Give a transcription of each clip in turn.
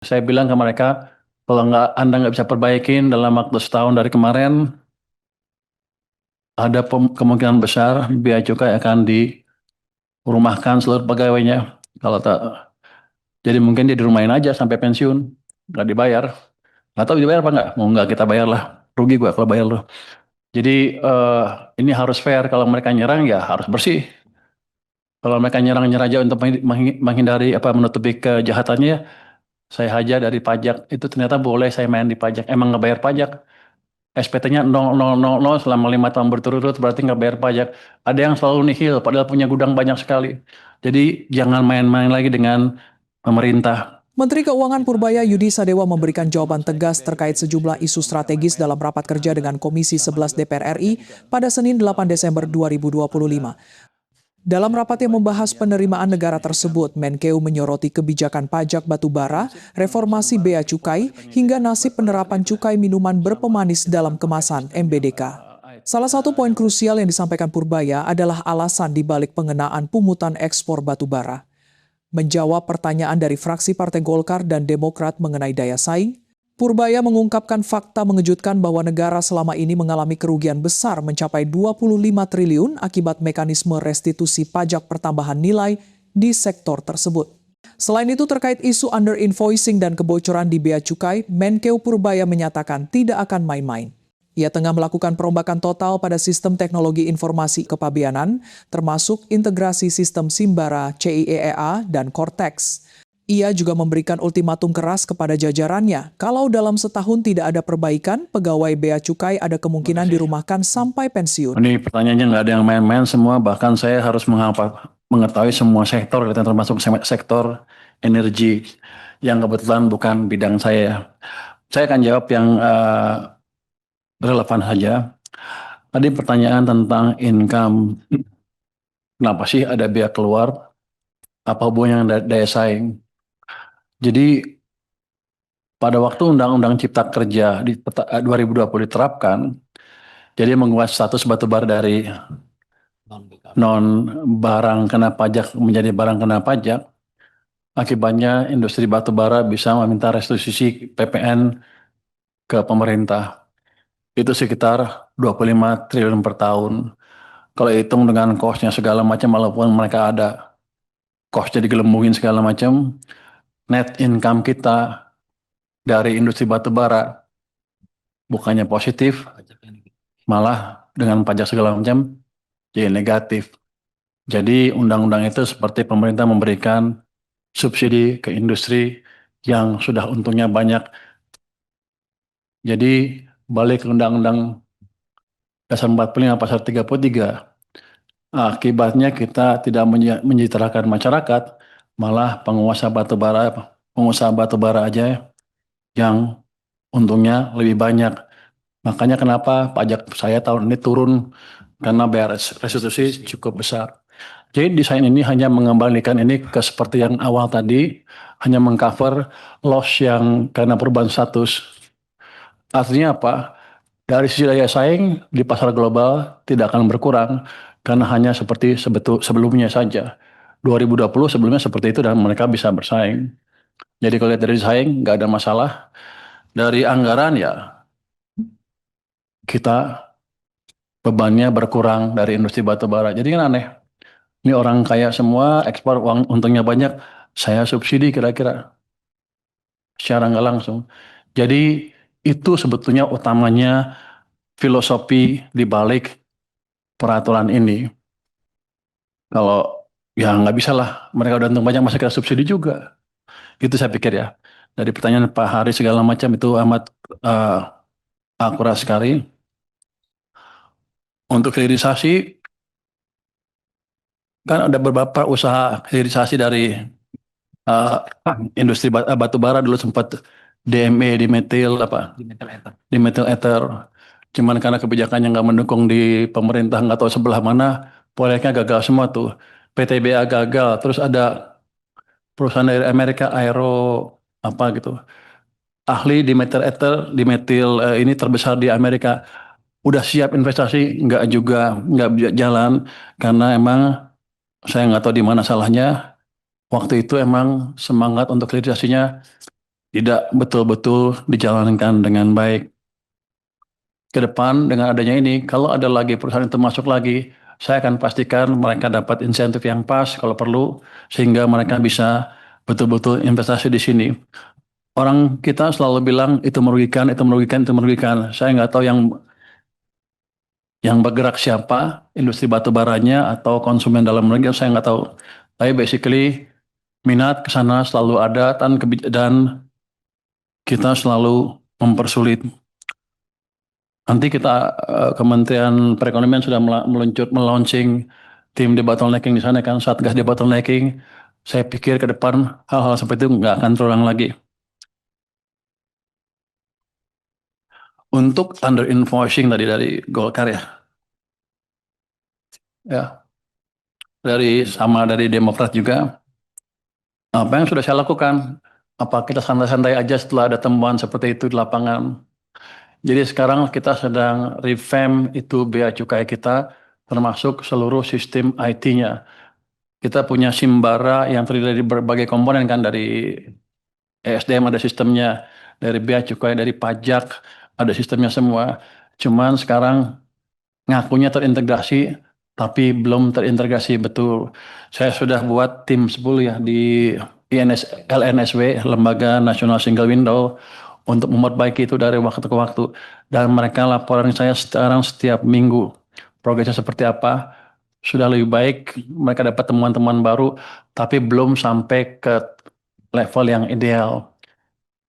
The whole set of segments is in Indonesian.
Saya bilang ke mereka, kalau Anda nggak bisa perbaikin dalam waktu setahun dari kemarin, ada kemungkinan besar bea cukai akan dirumahkan seluruh pegawainya. Kalau tak, jadi mungkin dia dirumahin aja sampai pensiun, nggak dibayar. Nggak tahu dibayar apa nggak? Mau nggak kita bayar lah, rugi gua kalau bayar loh. Jadi ini harus fair. Kalau mereka nyerang ya harus bersih. Kalau mereka nyerang-nyerang aja untuk menghindari apa menutupi kejahatannya, saya hajar dari pajak. Itu ternyata boleh saya main di pajak. Emang nggak bayar pajak. SPT-nya 0000 selama 5 tahun berturut-turut berarti nggak bayar pajak. Ada yang selalu nihil padahal punya gudang banyak sekali. Jadi jangan main-main lagi dengan pemerintah. Menteri Keuangan Purbaya Yudi Sadewa memberikan jawaban tegas terkait sejumlah isu strategis dalam rapat kerja dengan Komisi 11 DPR RI pada Senin 8 Desember 2025. Dalam rapat yang membahas penerimaan negara tersebut, Menkeu menyoroti kebijakan pajak batubara, reformasi bea cukai, hingga nasib penerapan cukai minuman berpemanis dalam kemasan (MBDK). Salah satu poin krusial yang disampaikan Purbaya adalah alasan dibalik pengenaan pungutan ekspor batubara. Menjawab pertanyaan dari fraksi Partai Golkar dan Demokrat mengenai daya saing, Purbaya mengungkapkan fakta mengejutkan bahwa negara selama ini mengalami kerugian besar mencapai 25 triliun akibat mekanisme restitusi pajak pertambahan nilai di sektor tersebut. Selain itu terkait isu under-invoicing dan kebocoran di bea cukai, Menkeu Purbaya menyatakan tidak akan main-main. Ia tengah melakukan perombakan total pada sistem teknologi informasi kepabeanan, termasuk integrasi sistem Simbara, CIEEA, dan Cortex. Ia juga memberikan ultimatum keras kepada jajarannya. Kalau dalam setahun tidak ada perbaikan, pegawai bea cukai ada kemungkinan dirumahkan sampai pensiun. Ini pertanyaannya nggak ada yang main-main semua. Bahkan saya harus mengetahui semua sektor, termasuk sektor energi yang kebetulan bukan bidang saya. Saya akan jawab yang relevan saja. Tadi pertanyaan tentang income. Kenapa sih ada biaya keluar? Apa hubungannya dengan daya saing? Jadi pada waktu Undang-Undang Cipta Kerja di 2020 diterapkan, jadi mengubah status batubara dari non barang kena pajak menjadi barang kena pajak. Akibatnya industri batubara bisa meminta restitusi PPN ke pemerintah. Itu sekitar 25 triliun per tahun. Kalau hitung dengan cost-nya segala macam, walaupun mereka ada cost-nya digelembungin segala macam, net income kita dari industri batubara bukannya positif, malah dengan pajak segala macam jadi negatif. Jadi undang-undang itu seperti pemerintah memberikan subsidi ke industri yang sudah untungnya banyak. Jadi balik ke Undang-Undang Dasar 45 Pasal 33, akibatnya kita tidak menyejahterakan masyarakat, malah pengusaha batubara aja yang untungnya lebih banyak. Makanya kenapa pajak saya tahun ini turun karena bayar restitusi cukup besar. Jadi desain ini hanya mengembalikan ini ke seperti yang awal tadi, hanya mengcover loss yang karena perubahan status. Artinya apa? Dari sisi daya saing di pasar global tidak akan berkurang karena hanya seperti sebelumnya saja. 2020 sebelumnya seperti itu dan mereka bisa bersaing. Jadi kalau lihat dari saing nggak ada masalah. Dari anggaran ya kita bebannya berkurang dari industri batubara. Jadi kan aneh. Ini orang kaya semua ekspor uang untungnya banyak, saya subsidi kira-kira secara nggak langsung. Jadi itu sebetulnya utamanya filosofi di balik peraturan ini. Kalau ya nggak bisa lah, mereka udah untung banyak masa kita subsidi juga. Itu saya pikir ya. Dari pertanyaan Pak Hari segala macam itu amat eh, akurat sekali. Untuk hilirisasi kan ada beberapa usaha hilirisasi dari eh, industri batu bara dulu sempat DME, di metil ether. Cuman karena kebijakannya nggak mendukung di pemerintah nggak tahu sebelah mana, proyeknya gagal semua tuh. PTBA gagal, terus ada perusahaan dari Amerika Aero apa gitu. Ahli di metil ether, di metil ini terbesar di Amerika udah siap investasi nggak juga nggak jalan karena emang saya nggak tahu di mana salahnya. Waktu itu emang semangat untuk hilirisasinya tidak betul-betul dijalankan dengan baik. Ke depan dengan adanya ini, kalau ada lagi perusahaan itu masuk lagi, saya akan pastikan mereka dapat insentif yang pas kalau perlu, sehingga mereka bisa betul-betul investasi di sini. Orang kita selalu bilang itu merugikan, itu merugikan, itu merugikan. Saya nggak tahu yang bergerak siapa, industri batu baranya atau konsumen dalam negeri, saya nggak tahu. Tapi basically minat ke sana selalu ada dan kita selalu mempersulit. Nanti kita Kementerian Perekonomian sudah melaunching tim debottlenecking di sana kan, Satgas debottlenecking. Saya pikir ke depan hal-hal seperti itu nggak akan terulang lagi. Untuk under invoicing tadi dari Golkar ya dari Demokrat juga. Apa yang sudah saya lakukan? Apa kita santai-santai aja setelah ada temuan seperti itu di lapangan? Jadi sekarang kita sedang revamp itu bea cukai kita, termasuk seluruh sistem IT-nya. Kita punya Simbara yang terdiri dari berbagai komponen kan, dari ESDM ada sistemnya, dari bea cukai, dari pajak ada sistemnya semua. Cuman sekarang ngakunya terintegrasi, tapi belum terintegrasi betul. Saya sudah buat tim 10 ya di LNSW, Lembaga Nasional Single Window, untuk memperbaiki itu dari waktu ke waktu. Dan mereka laporan saya sekarang setiap minggu. Progresnya seperti apa, sudah lebih baik, mereka dapat temuan-temuan baru, tapi belum sampai ke level yang ideal.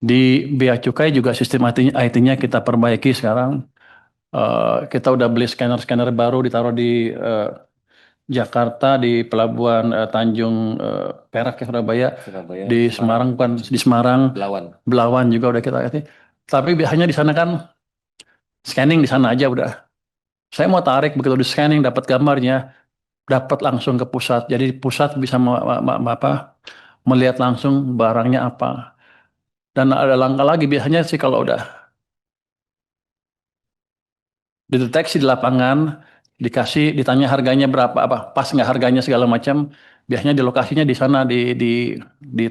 Di Bea Cukai juga sistem IT-nya kita perbaiki sekarang. Kita udah beli scanner-scanner baru ditaruh di Jakarta, di Pelabuhan Tanjung Perak ya, Surabaya, Surabaya, di Semarang bukan di Semarang, Belawan. Belawan juga udah kita kasih. Tapi biasanya di sana kan scanning di sana aja udah. Saya mau tarik begitu di scanning dapat gambarnya, dapat langsung ke pusat. Jadi pusat bisa melihat langsung barangnya apa. Dan ada langkah lagi biasanya sih kalau udah dideteksi di lapangan, ditanya harganya berapa, apa pas nggak harganya segala macam, biasanya di lokasinya di sana di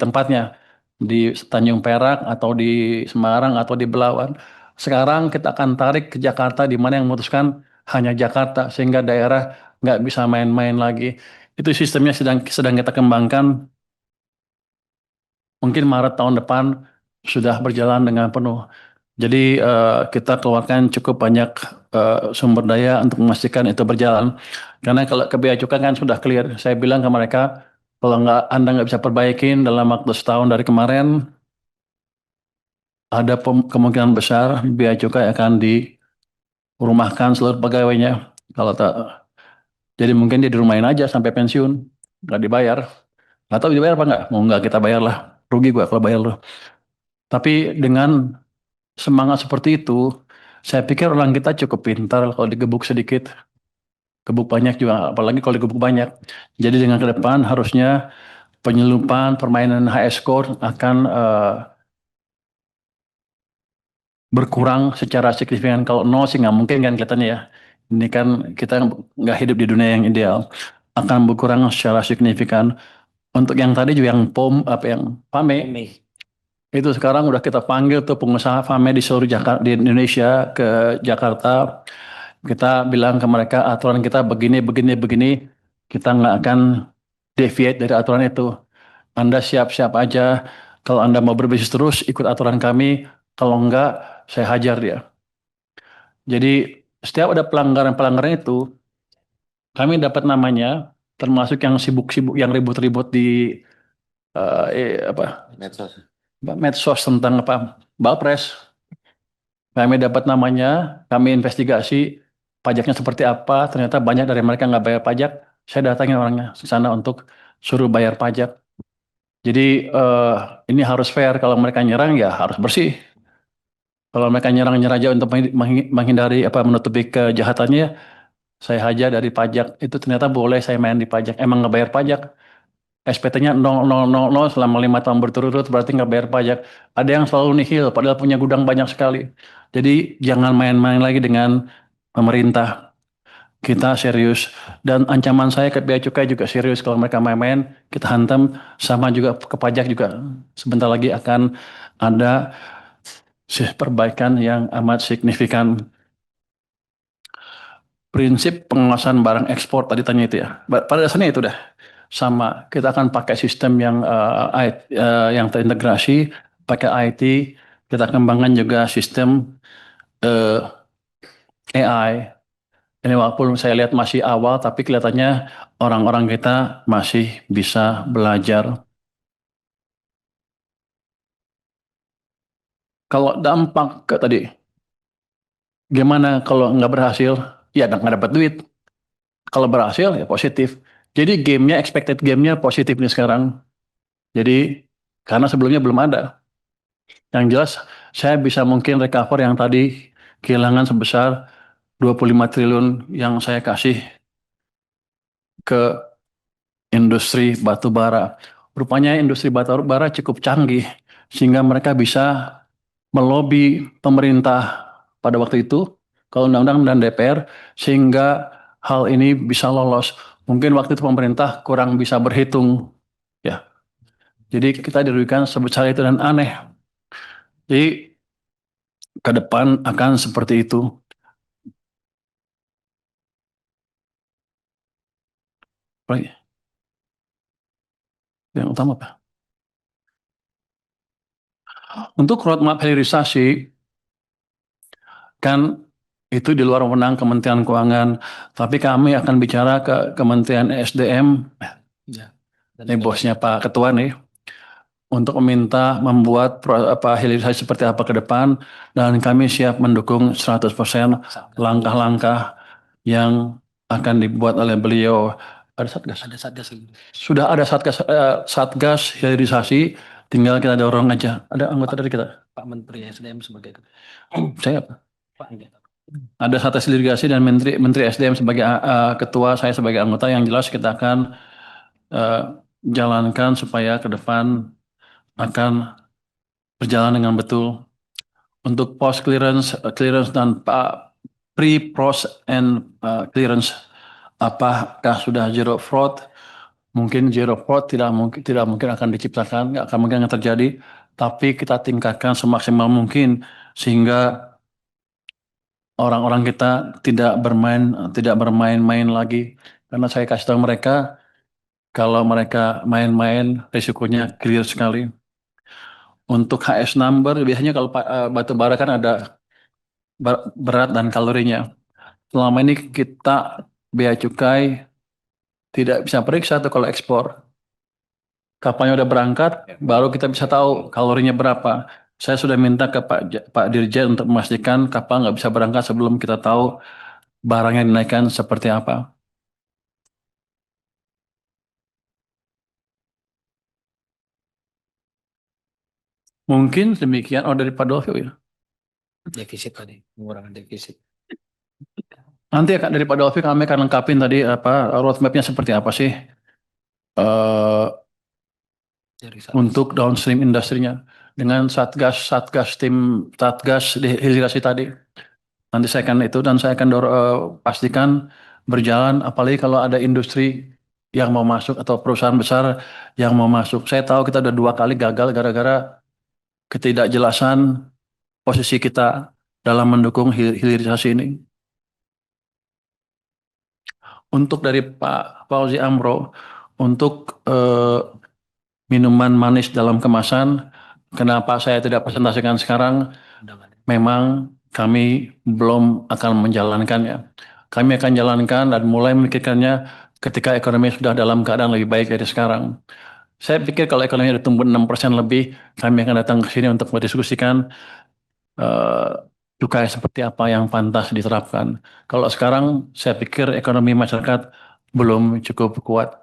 tempatnya di Tanjung Perak atau di Semarang atau di Belawan. Sekarang kita akan tarik ke Jakarta di mana yang memutuskan hanya Jakarta sehingga daerah nggak bisa main-main lagi. Itu sistemnya sedang kita kembangkan. Mungkin Maret tahun depan sudah berjalan dengan penuh. Jadi kita keluarkan cukup banyak sumber daya untuk memastikan itu berjalan. Karena kalau ke bea cukai kan sudah clear. Saya bilang ke mereka, kalau Anda nggak bisa perbaikin dalam waktu setahun dari kemarin, ada kemungkinan besar bea cukai akan dirumahkan seluruh pegawainya. Kalau tak, jadi mungkin dia dirumahin aja sampai pensiun, nggak dibayar. Nggak tahu dibayar apa nggak? Mau nggak kita bayar lah. Rugi gua kalau bayar loh. Tapi dengan semangat seperti itu, saya pikir orang kita cukup pintar kalau digebuk sedikit, gebuk banyak juga, apalagi kalau digebuk banyak. Jadi dengan ke depan harusnya penyelundupan permainan HS score akan berkurang secara signifikan. Kalau nol sih nggak mungkin kan kelihatannya ya. Ini kan kita nggak hidup di dunia yang ideal. Akan berkurang secara signifikan. Untuk yang tadi juga yang yang PAME, itu sekarang udah kita panggil tuh pengusaha FAME di seluruh Jakarta, di Indonesia ke Jakarta. Kita bilang ke mereka aturan kita begini, begini, begini. Kita nggak akan deviate dari aturan itu. Anda siap-siap aja. Kalau Anda mau berbisnis terus, ikut aturan kami. Kalau enggak, saya hajar dia. Jadi setiap ada pelanggaran-pelanggaran itu, kami dapat namanya, termasuk yang sibuk-sibuk, yang ribut-ribut di Medsos. medsos tentang Balpres. Kami dapat namanya, kami investigasi pajaknya seperti apa. Ternyata banyak dari mereka nggak bayar pajak. Saya datangin orangnya ke sana untuk suruh bayar pajak. Jadi ini harus fair. Kalau mereka nyerang ya harus bersih. Kalau mereka nyerang-nyerang aja untuk menghindari menutupi kejahatannya, saya hajar dari pajak. Itu ternyata boleh saya main di pajak. Emang nggak bayar pajak. SPT-nya 0000 selama 5 tahun berturut-turut berarti nggak bayar pajak. Ada yang selalu nihil padahal punya gudang banyak sekali. Jadi jangan main-main lagi dengan pemerintah. Kita serius. Dan ancaman saya ke bea cukai juga serius. Kalau mereka main-main, kita hantam. Sama juga ke pajak juga. Sebentar lagi akan ada perbaikan yang amat signifikan. Prinsip pengawasan barang ekspor tadi tanya itu ya. Pada dasarnya itu dah sama. Kita akan pakai sistem yang yang terintegrasi, pakai IT. Kita kembangkan juga sistem eh, AI. Ini walaupun saya lihat masih awal, tapi kelihatannya orang-orang kita masih bisa belajar. Kalau dampak ke tadi, gimana kalau nggak berhasil? Ya nggak dapat duit. Kalau berhasil ya positif. Jadi gamenya, expected gamenya positif nih sekarang. Jadi karena sebelumnya belum ada. Yang jelas saya bisa mungkin recover yang tadi kehilangan sebesar 25 triliun yang saya kasih ke industri batu bara. Rupanya industri batu bara cukup canggih sehingga mereka bisa melobi pemerintah pada waktu itu, kalau undang-undang dan DPR, sehingga hal ini bisa lolos. Mungkin waktu itu pemerintah kurang bisa berhitung, ya. Jadi kita dirugikan sebesar itu dan aneh. Jadi ke depan akan seperti itu. Baik. Yang utama apa? Untuk roadmap hilirisasi, kan itu di luar wewenang Kementerian Keuangan, tapi kami akan bicara ke Kementerian SDM, Ya. ini bosnya Pak Ketua nih, untuk meminta membuat hilirisasi seperti apa ke depan, dan kami siap mendukung 100% langkah-langkah yang akan dibuat oleh beliau. Ada Satgas? Ada satgas Sudah ada Satgas hilirisasi, tinggal kita dorong aja. Ada anggota dari kita? Pak Menteri SDM sebagai Saya Pak enggak. ada Satgas hilirisasi dan Menteri SDM sebagai ketua, saya sebagai anggota. Yang jelas kita akan eh, jalankan supaya ke depan akan berjalan dengan betul. Untuk post clearance, clearance dan pre-pros and clearance, apakah sudah zero fraud? Mungkin zero fraud tidak mungkin akan diciptakan, nggak akan mungkin akan terjadi. Tapi kita tingkatkan semaksimal mungkin sehingga orang-orang kita tidak bermain-main lagi. Karena saya kasih tahu mereka, kalau mereka main-main risikonya clear sekali. Untuk HS number biasanya kalau batu bara kan ada berat dan kalorinya. Selama ini kita bea cukai tidak bisa periksa tuh kalau ekspor. Kapalnya udah berangkat, baru kita bisa tahu kalorinya berapa. Saya sudah minta ke Pak Dirjen untuk memastikan kapal nggak bisa berangkat sebelum kita tahu barang yang dinaikkan seperti apa. Mungkin demikian. Oh, dari Pak Dolfio ya. Defisit tadi, pengurangan defisit. Nanti akan dari Pak Dolfio kami akan lengkapin tadi apa roadmapnya seperti apa sih Dari untuk downstream industrinya dengan satgas hilirisasi tadi. Nanti saya akan itu dan saya akan pastikan berjalan, apalagi kalau ada industri yang mau masuk atau perusahaan besar yang mau masuk. Saya tahu kita udah 2 kali gagal gara-gara ketidakjelasan posisi kita dalam mendukung hilirisasi ini. Untuk dari Pak Fauzi Amro, untuk minuman manis dalam kemasan, kenapa saya tidak presentasikan sekarang? undangan. Memang kami belum akan menjalankannya. Kami akan jalankan dan mulai memikirkannya ketika ekonomi sudah dalam keadaan lebih baik dari sekarang. Saya pikir kalau ekonomi sudah tumbuh 6% lebih, kami akan datang ke sini untuk mendiskusikan eh, cukai seperti apa yang pantas diterapkan. Kalau sekarang saya pikir ekonomi masyarakat belum cukup kuat.